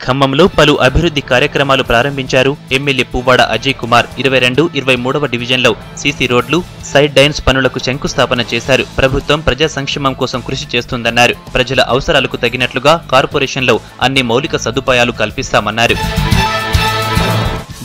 ఖమ్మంలో పలు అభివృద్ధి కార్యక్రమాలు ప్రారంభించారు ఎమ్మెల్యే పువ్వాడ అజయ్ కుమార్. 22, 23వ డివిజన్లో సీసీ రోడ్లు, సైడ్ డైన్స్ పనులకు శంకుస్థాపన చేశారు. ప్రభుత్వం ప్రజా సంక్షేమం కోసం కృషి చేస్తుందన్నారు. ప్రజల అవసరాలకు తగినట్లుగా కార్పొరేషన్లో అన్ని మౌలిక సదుపాయాలు కల్పిస్తామన్నారు.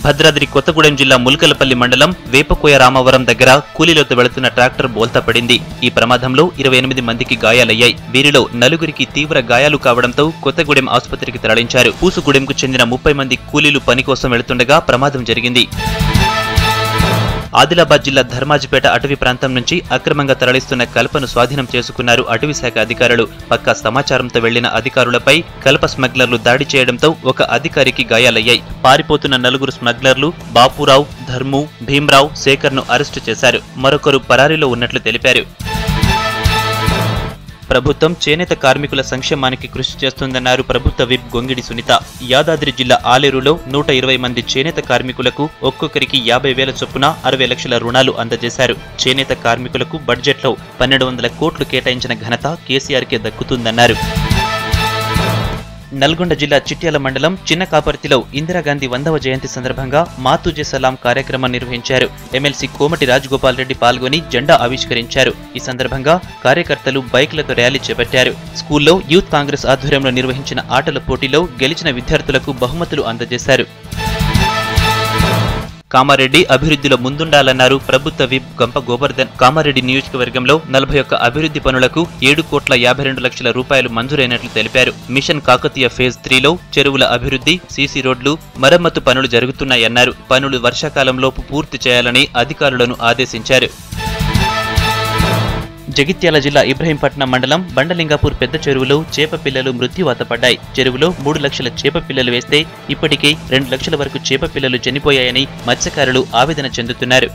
భద్రాద్రి కొత్తగూడెం జిల్లా ముల్కలపల్లి మండలం వేపకోయ రామవరం దగ్గర కూలీలతో వెళుతున్న ట్రాక్టర్ బోల్తా పడింది. ఈ ప్రమాదంలో 28 మందికి గాయాలయ్యాయి. వీరిలో 4గురికి తీవ్ర గాయాలు కావడంతో కొత్తగూడెం ఆసుపత్రికి తరలించారు. పూసుగూడెంకు చెందిన 30 మంది కూలీలు పని కోసం వెళుతుండగా ప్రమాదం జరిగింది. ఆదిలాబాద్ జిల్లా ధర్మాజిపేట అటవీ ప్రాంతం నుంచి అక్రమంగా తరలిస్తున్న కలపను స్వాధీనం చేసుకున్నారు అటవీ శాఖ అధికారులు. పక్కా సమాచారంతో వెళ్లిన అధికారులపై కలప స్మగ్లర్లు దాడి చేయడంతో ఒక అధికారికి గాయాలయ్యాయి. పారిపోతున్న 4 స్మగ్లర్లు బాపురావు, ధర్ము, భీమ్రావు, శేఖర్ను అరెస్టు చేశారు. మరొకరు పరారీలో ఉన్నట్లు తెలిపారు. ప్రభుత్వం చేనేత కార్మికుల సంక్షేమానికి కృషి చేస్తుందన్నారు ప్రభుత్వ విప్ గొంగిడి సునీత. యాదాద్రి జిల్లా ఆలేరులో 120 మంది చేనేత కార్మికులకు ఒక్కొక్కరికి 50,000 చొప్పున 60 లక్షల రుణాలు అందజేశారు. చేనేత కార్మికులకు బడ్జెట్లో 1200 కోట్లు కేటాయించిన ఘనత కేసీఆర్కే దక్కుతుందన్నారు. నల్గొండ జిల్లా చిట్యాల మండలం చిన్న కాపర్తిలో ఇందిరాగాంధీ 100వ జయంతి సందర్భంగా మాతుజే సలాం కార్యక్రమం నిర్వహించారు. ఎమ్మెల్సీ కోమటి రాజగోపాల్ రెడ్డి పాల్గొని జెండా ఆవిష్కరించారు. ఈ సందర్భంగా కార్యకర్తలు బైక్లతో ర్యాలీ చేపట్టారు. స్కూల్లో యూత్ కాంగ్రెస్ ఆధ్వర్యంలో నిర్వహించిన ఆటల పోటీలో గెలిచిన విద్యార్థులకు బహుమతులు అందజేశారు. కామారెడ్డి అభివృద్ధిలో ముందుండాలన్నారు ప్రభుత్వ విప్ గంప గోవర్ధన్. కామారెడ్డి నియోజకవర్గంలో 41 అభివృద్ధి పనులకు 7,52 లక్షల రూపాయలు మంజూరైనట్లు తెలిపారు. మిషన్ కాకతీయ ఫేజ్ 3లో చెరువుల అభివృద్ధి, సీసీ రోడ్లు, మరమ్మతు పనులు జరుగుతున్నాయన్నారు. పనులు వర్షాకాలంలోపు పూర్తి చేయాలని అధికారులను ఆదేశించారు. జగిత్యాల జిల్లా ఇబ్రహీంపట్నం మండలం బండలింగాపూర్ పెద్ద చెరువులో చేప పిల్లలు మృత్యువాత పడ్డాయి. చెరువులో 3 లక్షల చేప పిల్లలు వేస్తే ఇప్పటికే 2 లక్షల వరకు చేప పిల్లలు చనిపోయాయని మత్స్యకారులు ఆవేదన చెందుతున్నారు.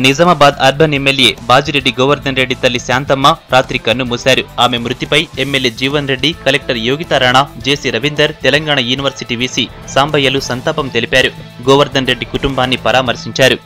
నిజామాబాద్ అర్బన్ ఎమ్మెల్యే బాజిరెడ్డి గోవర్ధన్ రెడ్డి తల్లి శాంతమ్మ రాత్రి కన్ను మూశారు. ఆమె మృతిపై ఎమ్మెల్యే జీవన్ రెడ్డి, కలెక్టర్ యోగితా రాణా, జేసీ రవీందర్, తెలంగాణ యూనివర్సిటీ వీసీ సాంబయ్యలు సంతాపం తెలిపారు. గోవర్ధన్ రెడ్డి కుటుంబాన్ని పరామర్శించారు.